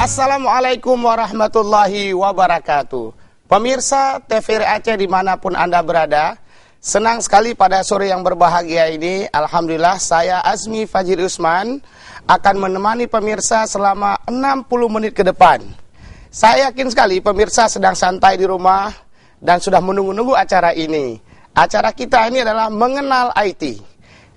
Assalamualaikum warahmatullahi wabarakatuh. Pemirsa TVRI Aceh dimanapun Anda berada, senang sekali pada sore yang berbahagia ini. Alhamdulillah saya Azmi Fajri Usman akan menemani pemirsa selama 60 menit ke depan. Saya yakin sekali pemirsa sedang santai di rumah dan sudah menunggu-nunggu acara ini. Acara kita ini adalah mengenal IT.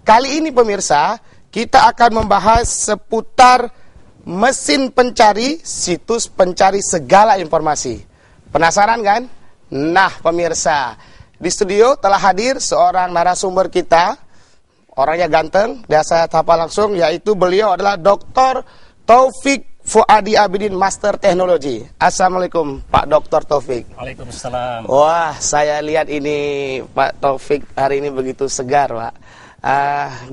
Kali ini pemirsa, kita akan membahas seputar mesin pencari, situs pencari segala informasi. Penasaran kan? Nah pemirsa, di studio telah hadir seorang narasumber kita. Orangnya ganteng, dan saya sapa langsung, yaitu beliau adalah Dr. Taufik Fuadi Abidin, Master Teknologi. Assalamualaikum Pak Dr. Taufik. Waalaikumsalam. Wah, saya lihat ini Pak Taufik hari ini begitu segar Pak.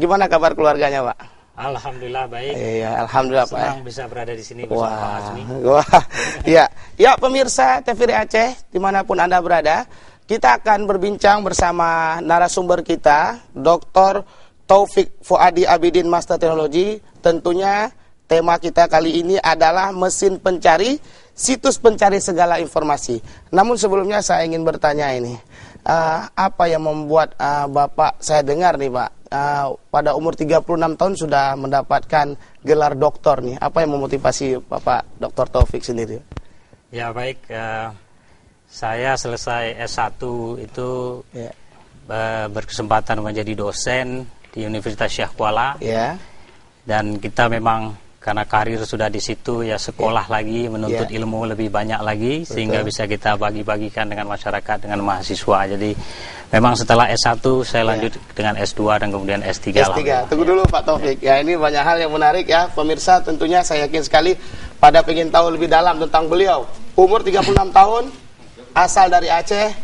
Gimana kabar keluarganya Pak? Alhamdulillah baik. Iya, alhamdulillah Pak. Senang bisa berada di sini bersama Pak Azmi. Wah, ya, ya pemirsa TVRI Aceh dimanapun Anda berada, kita akan berbincang bersama narasumber kita, Dr. Taufik Fuadi Abidin, Master Teknologi. Tentunya tema kita kali ini adalah mesin pencari, situs pencari segala informasi. Namun sebelumnya saya ingin bertanya ini, apa yang membuat Bapak, saya dengar nih Pak, pada umur 36 tahun sudah mendapatkan gelar doktor nih. Apa yang memotivasi Bapak Dr. Taufik sendiri? Ya baik, saya selesai S1 itu berkesempatan menjadi dosen di Universitas Syekh Kuala. Dan kita memang karena karir sudah di situ ya sekolah lagi, menuntut ilmu lebih banyak lagi. Betul. Sehingga bisa kita bagi-bagikan dengan masyarakat, dengan mahasiswa. Jadi memang setelah S1 saya lanjut dengan S2 dan kemudian S3. S3, tunggu dulu Pak Taufik. Ya ini banyak hal yang menarik ya. Pemirsa tentunya saya yakin sekali pada ingin tahu lebih dalam tentang beliau. Umur 36 tahun, asal dari Aceh,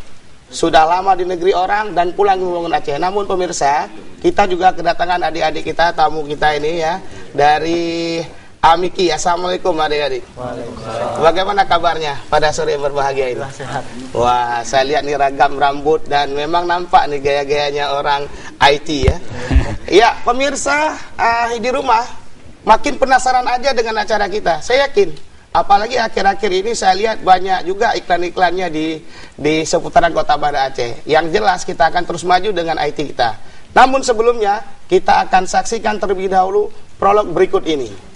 sudah lama di negeri orang dan pulang membangun Aceh. Namun pemirsa, kita juga kedatangan adik-adik kita, tamu kita ini ya, dari Amiki. Assalamualaikum adik-adik. Waalaikumsalam. Bagaimana kabarnya pada sore yang berbahagia ini? Sehat. Wah, saya lihat nih ragam rambut dan memang nampak nih gaya-gayanya orang IT ya. Ya, pemirsa di rumah makin penasaran aja dengan acara kita. Saya yakin, apalagi akhir-akhir ini saya lihat banyak juga iklan-iklannya di seputaran Kota Banda Aceh. Yang jelas kita akan terus maju dengan IT kita. Namun sebelumnya kita akan saksikan terlebih dahulu prolog berikut ini.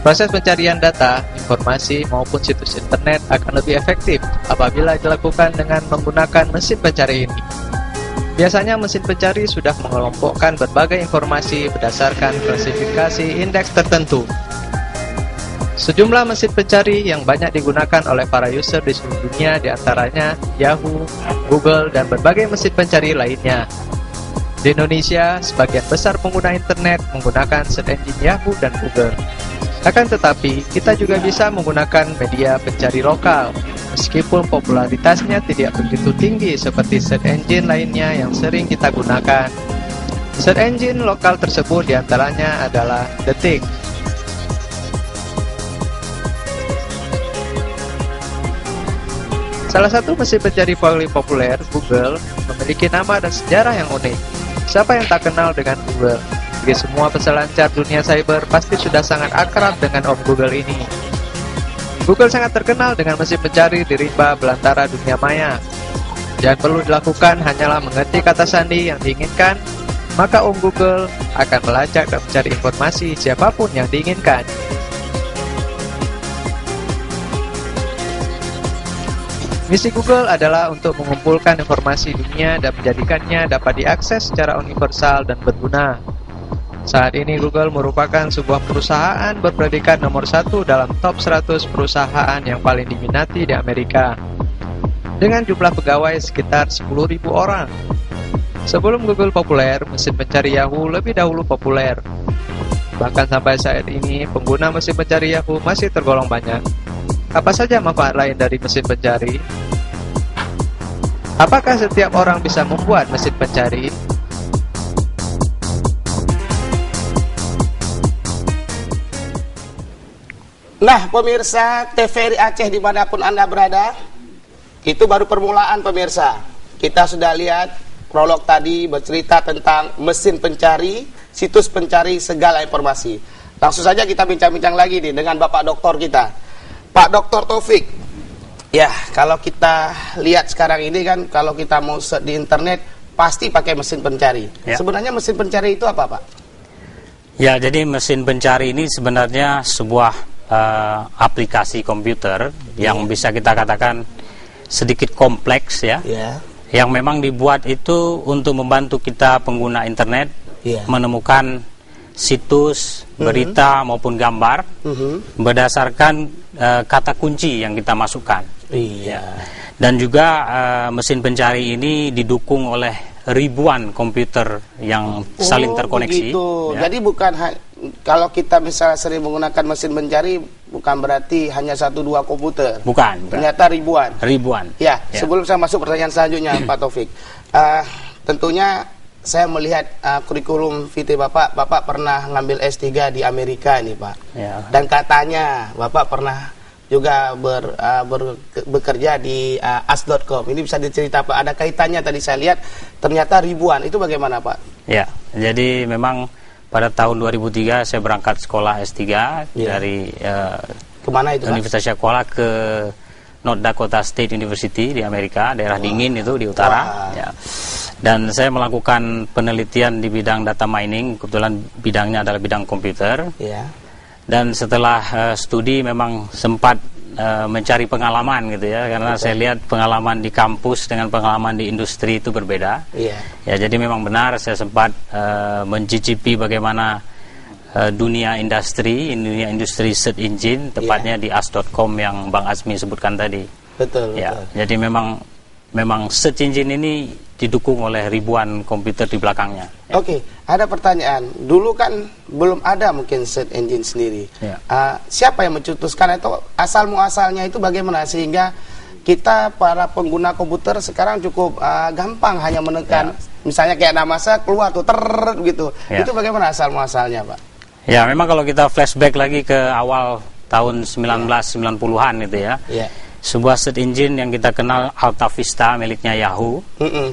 Proses pencarian data, informasi maupun situs internet akan lebih efektif apabila dilakukan dengan menggunakan mesin pencari ini. Biasanya mesin pencari sudah mengelompokkan berbagai informasi berdasarkan klasifikasi indeks tertentu. Sejumlah mesin pencari yang banyak digunakan oleh para user di seluruh dunia diantaranya Yahoo, Google, dan berbagai mesin pencari lainnya. Di Indonesia, sebagian besar pengguna internet menggunakan search engine Yahoo dan Google. Akan tetapi, kita juga bisa menggunakan media pencari lokal, meskipun popularitasnya tidak begitu tinggi seperti search engine lainnya yang sering kita gunakan. Search engine lokal tersebut diantaranya adalah Detik, salah satu mesin pencari paling populer, Google, memiliki nama dan sejarah yang unik. Siapa yang tak kenal dengan Google? Bagi semua peselancar dunia cyber pasti sudah sangat akrab dengan Om Google ini. Google sangat terkenal dengan mesin pencari di rimba belantara dunia maya. Yang perlu dilakukan hanyalah mengerti kata sandi yang diinginkan, maka Om Google akan melacak dan mencari informasi siapapun yang diinginkan. Misi Google adalah untuk mengumpulkan informasi dunia dan menjadikannya dapat diakses secara universal dan berguna. Saat ini Google merupakan sebuah perusahaan berpredikat nomor 1 dalam top 100 perusahaan yang paling diminati di Amerika, dengan jumlah pegawai sekitar 10.000 orang. Sebelum Google populer, mesin pencari Yahoo lebih dahulu populer. Bahkan sampai saat ini, pengguna mesin pencari Yahoo masih tergolong banyak. Apa saja manfaat lain dari mesin pencari? Apakah setiap orang bisa membuat mesin pencari? Nah pemirsa TVRI Aceh dimanapun Anda berada, itu baru permulaan pemirsa. Kita sudah lihat prolog tadi bercerita tentang mesin pencari, situs pencari segala informasi. Langsung saja kita bincang-bincang lagi nih dengan Bapak Doktor kita, Pak Dr. Taufik. Ya, kalau kita lihat sekarang ini kan, kalau kita mau search di internet pasti pakai mesin pencari. Ya. Sebenarnya mesin pencari itu apa, Pak? Ya, jadi mesin pencari ini sebenarnya sebuah aplikasi komputer yang bisa kita katakan sedikit kompleks ya, yang memang dibuat itu untuk membantu kita pengguna internet menemukan situs, berita maupun gambar berdasarkan kata kunci yang kita masukkan. Dan juga mesin pencari ini didukung oleh ribuan komputer yang saling terkoneksi. Ya. Jadi bukan kalau kita misalnya sering menggunakan mesin pencari, bukan berarti hanya 1-2 komputer. Bukan. Ternyata ribuan. Ya. Sebelum saya masuk pertanyaan selanjutnya, Pak Taufik, tentunya saya melihat kurikulum VT Bapak pernah ngambil S3 di Amerika ini, Pak. Ya. Dan katanya Bapak pernah juga bekerja di as.com. Ini bisa dicerita, Pak, ada kaitannya tadi saya lihat ternyata ribuan. Itu bagaimana, Pak? Ya, jadi memang pada tahun 2003 saya berangkat sekolah S3 dari kemana itu, Universitas Syah Kuala ke North Dakota State University di Amerika, daerah dingin itu di utara. Ya. Dan saya melakukan penelitian di bidang data mining, kebetulan bidangnya adalah bidang komputer. Dan setelah studi memang sempat mencari pengalaman gitu ya, karena saya lihat pengalaman di kampus dengan pengalaman di industri itu berbeda. Ya, jadi memang benar saya sempat mencicipi bagaimana dunia industri search engine, tepatnya di as.com yang Bang Azmi sebutkan tadi. Betul. Jadi memang search engine ini didukung oleh ribuan komputer di belakangnya. Oke, ada pertanyaan. Dulu kan belum ada mungkin search engine sendiri. Siapa yang mencetuskan itu? Asal muasalnya itu bagaimana sehingga kita para pengguna komputer sekarang cukup gampang hanya menekan, misalnya kayak nama saya keluar tuh gitu. Itu bagaimana asal muasalnya, Pak? Ya, memang kalau kita flashback lagi ke awal tahun 1990-an itu ya. Sebuah search engine yang kita kenal Alta Vista miliknya Yahoo.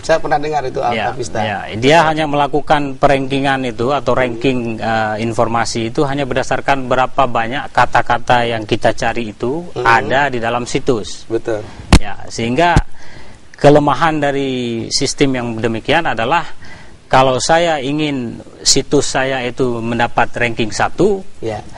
Saya pernah dengar itu Alta Vista. Dia hanya melakukan perankingan itu atau ranking informasi itu hanya berdasarkan berapa banyak kata-kata yang kita cari itu ada di dalam situs. Betul. Ya, sehingga kelemahan dari sistem yang demikian adalah kalau saya ingin situs saya itu mendapat ranking 1,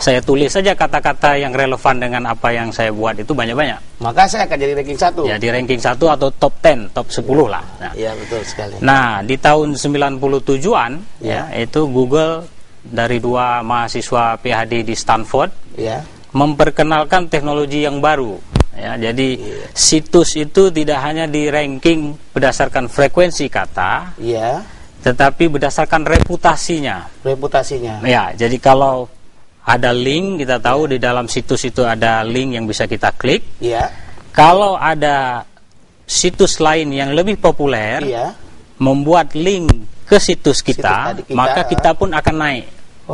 saya tulis saja kata-kata yang relevan dengan apa yang saya buat itu banyak-banyak. Maka saya akan jadi ranking 1. Ya, di ranking 1 atau top 10, top 10 lah. Iya, betul sekali. Nah, di tahun 97-an, itu Google dari 2 mahasiswa PhD di Stanford memperkenalkan teknologi yang baru. Ya, jadi situs itu tidak hanya di ranking berdasarkan frekuensi kata, tetapi berdasarkan reputasinya. Ya, jadi kalau ada link, kita tahu di dalam situs itu ada link yang bisa kita klik. Kalau ada situs lain yang lebih populer membuat link ke situs kita, maka kita pun akan naik.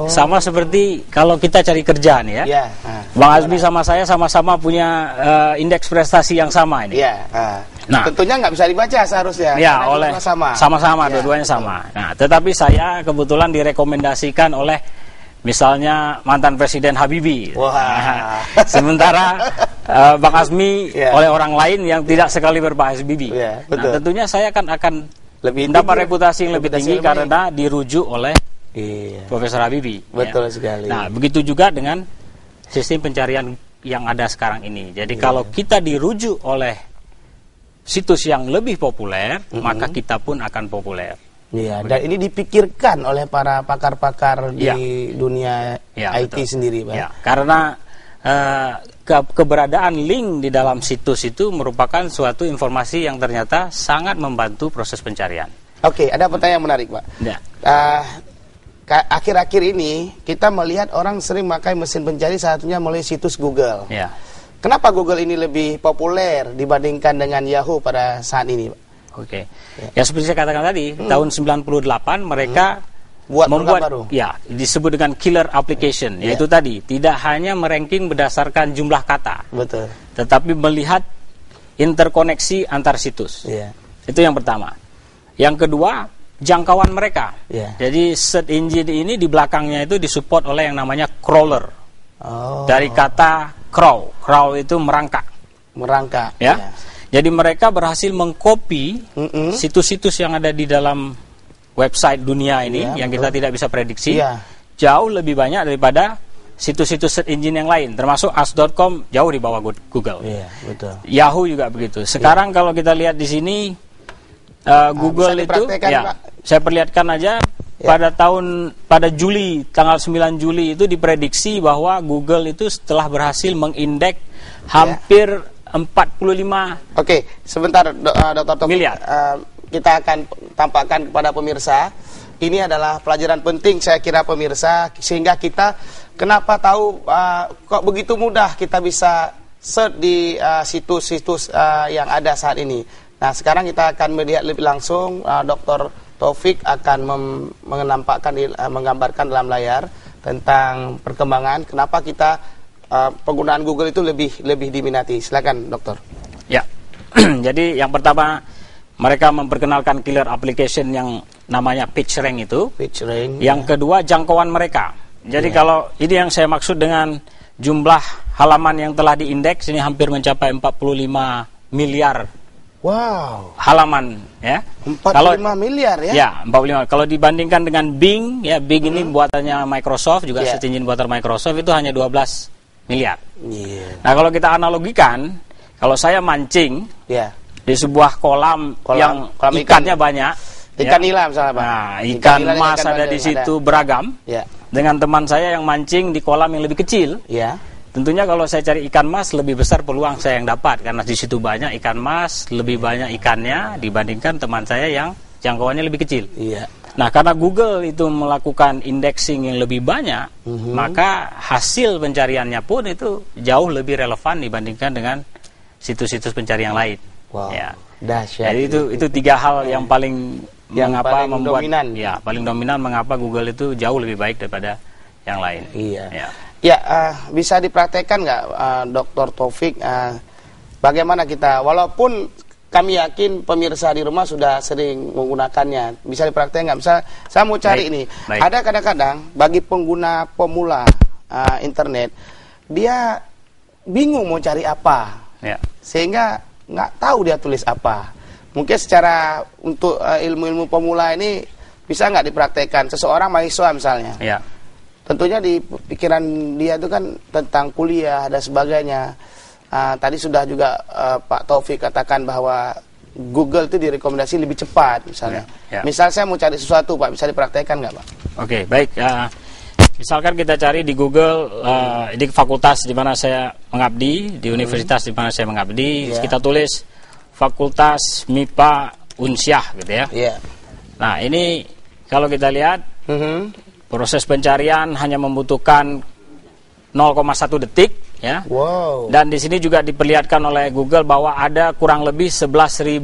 Sama seperti kalau kita cari kerjaan ya. Bang Azmi sama saya sama-sama punya indeks prestasi yang sama ini. Nah, tentunya nggak bisa dibaca seharusnya. Ya, oleh sama-sama dua-duanya sama. Nah, tetapi saya kebetulan direkomendasikan oleh misalnya mantan Presiden Habibie. Sementara Bang Azmi oleh orang lain yang tidak sekali berbahas Habibie. Nah, tentunya saya akan mendapat reputasi yang lebih tinggi karena dirujuk oleh Profesor Habibie. Betul sekali. Nah, begitu juga dengan sistem pencarian yang ada sekarang ini. Jadi kalau kita dirujuk oleh situs yang lebih populer, maka kita pun akan populer. Dan ini dipikirkan oleh para pakar-pakar di dunia IT sendiri, Pak. Karena keberadaan link di dalam situs itu merupakan suatu informasi yang ternyata sangat membantu proses pencarian. Oke, ada pertanyaan menarik, Pak. Akhir-akhir ini kita melihat orang sering memakai mesin pencari, satunya melalui situs Google. Kenapa Google ini lebih populer dibandingkan dengan Yahoo pada saat ini, Pak? Ya seperti saya katakan tadi, tahun 98 mereka membuat baru. Disebut dengan killer application, yaitu tadi tidak hanya meranking berdasarkan jumlah kata, tetapi melihat interkoneksi antar situs. Itu yang pertama. Yang kedua, jangkauan mereka. Jadi search engine ini di belakangnya itu disupport oleh yang namanya crawler. Dari kata crawl. Crawl itu merangkak. Merangkak. Ya. Jadi mereka berhasil mengcopy situs-situs yang ada di dalam website dunia ini yang kita tidak bisa prediksi. Jauh lebih banyak daripada situs-situs search engine yang lain, termasuk as.com jauh di bawah Google. Betul. Yahoo juga begitu. Sekarang kalau kita lihat di sini Google itu, saya perlihatkan aja pada Juli, tanggal 9 Juli itu diprediksi bahwa Google itu setelah berhasil mengindeks hampir 45 sebentar Dr. Taufik, miliar. Kita akan tampakkan kepada pemirsa. Ini adalah pelajaran penting saya kira pemirsa, sehingga kita kenapa tahu kok begitu mudah kita bisa search di situs-situs yang ada saat ini. Nah, sekarang kita akan melihat lebih langsung. Dr. Taufik akan menggambarkan dalam layar tentang perkembangan kenapa kita penggunaan Google itu lebih diminati. Silakan, Dokter. Ya. Jadi yang pertama, mereka memperkenalkan killer application yang namanya PageRank itu. PageRank. Yang kedua, jangkauan mereka. Jadi kalau ini yang saya maksud dengan jumlah halaman yang telah diindeks ini hampir mencapai 45 miliar. Wow. Halaman, ya. 45 miliar ya? Ya, 45. Kalau dibandingkan dengan Bing, ya Bing ini buatannya Microsoft, juga search engine buatan Microsoft, itu hanya 12 miliar. Nah, kalau kita analogikan, kalau saya mancing di sebuah kolam yang ikannya banyak, ikan nila misalnya, Pak. Nah, ikan mas ada di situ beragam. Dengan teman saya yang mancing di kolam yang lebih kecil. Tentunya kalau saya cari ikan mas, lebih besar peluang saya yang dapat, karena di situ banyak ikan mas, lebih banyak ikannya dibandingkan teman saya yang jangkauannya lebih kecil. Nah, karena Google itu melakukan indexing yang lebih banyak, maka hasil pencariannya pun itu jauh lebih relevan dibandingkan dengan situs-situs pencarian yang lain. Dahsyat. Jadi itu tiga hal yang paling mengapa paling membuat dominan. Paling dominan mengapa Google itu jauh lebih baik daripada yang lain. Bisa dipraktekkan nggak, Dr. Taufik, bagaimana kita, walaupun kami yakin pemirsa di rumah sudah sering menggunakannya, bisa dipraktekkan nggak? Misal saya mau cari ini, ada kadang-kadang bagi pengguna pemula internet, dia bingung mau cari apa, sehingga nggak tahu dia tulis apa. Mungkin secara untuk ilmu-ilmu pemula ini bisa nggak dipraktekkan? Seseorang mahasiswa misalnya, tentunya di pikiran dia itu kan tentang kuliah dan sebagainya. Tadi sudah juga Pak Taufik katakan bahwa Google itu direkomendasi lebih cepat misalnya. Misal saya mau cari sesuatu, Pak, bisa dipraktekkan nggak, Pak? Oke, baik. Misalkan kita cari di Google di fakultas di mana saya mengabdi, di universitas di mana saya mengabdi, kita tulis Fakultas MIPA Unsyah gitu ya. Nah, ini kalau kita lihat proses pencarian hanya membutuhkan 0,1 detik ya. Dan di sini juga diperlihatkan oleh Google bahwa ada kurang lebih 11.000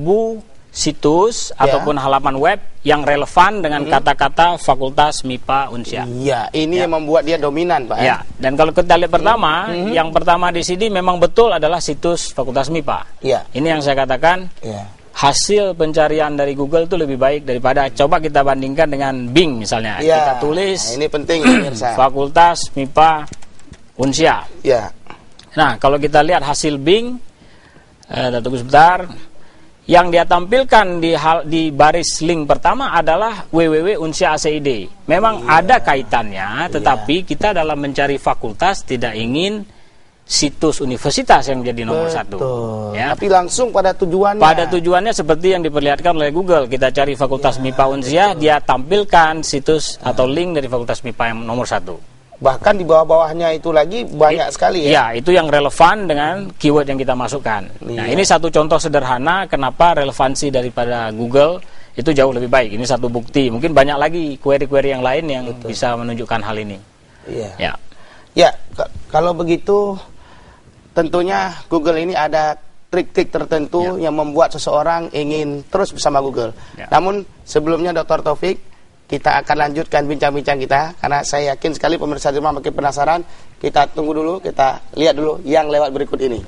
situs ataupun halaman web yang relevan dengan kata-kata Fakultas MIPA Unsyah. Ini yang membuat dia dominan, Pak. Dan kalau kita lihat pertama, yang pertama di sini memang betul adalah situs Fakultas MIPA. Ini yang saya katakan. Hasil pencarian dari Google itu lebih baik daripada, coba kita bandingkan dengan Bing misalnya. Kita tulis ini penting, Fakultas MIPA Unsyah. Nah, kalau kita lihat hasil Bing, tunggu sebentar, yang dia tampilkan di baris link pertama adalah www.unsyah.acid. Memang ada kaitannya, tetapi kita dalam mencari fakultas tidak ingin situs universitas yang jadi nomor satu. Tapi langsung pada tujuannya. Pada tujuannya seperti yang diperlihatkan oleh Google. Kita cari Fakultas MIPA Unsyah, dia tampilkan situs atau link dari Fakultas MIPA yang nomor satu. Bahkan di bawah-bawahnya itu lagi banyak sekali ya. Itu yang relevan dengan keyword yang kita masukkan. Nah, ini satu contoh sederhana kenapa relevansi daripada Google itu jauh lebih baik. Ini satu bukti. Mungkin banyak lagi query-query yang lain yang bisa menunjukkan hal ini. Kalau begitu, tentunya Google ini ada trik-trik tertentu yang membuat seseorang ingin terus bersama Google. Namun sebelumnya, Dr. Taufik, kita akan lanjutkan bincang-bincang kita, karena saya yakin sekali pemirsa di rumah makin penasaran. Kita tunggu dulu, kita lihat dulu yang lewat berikut ini.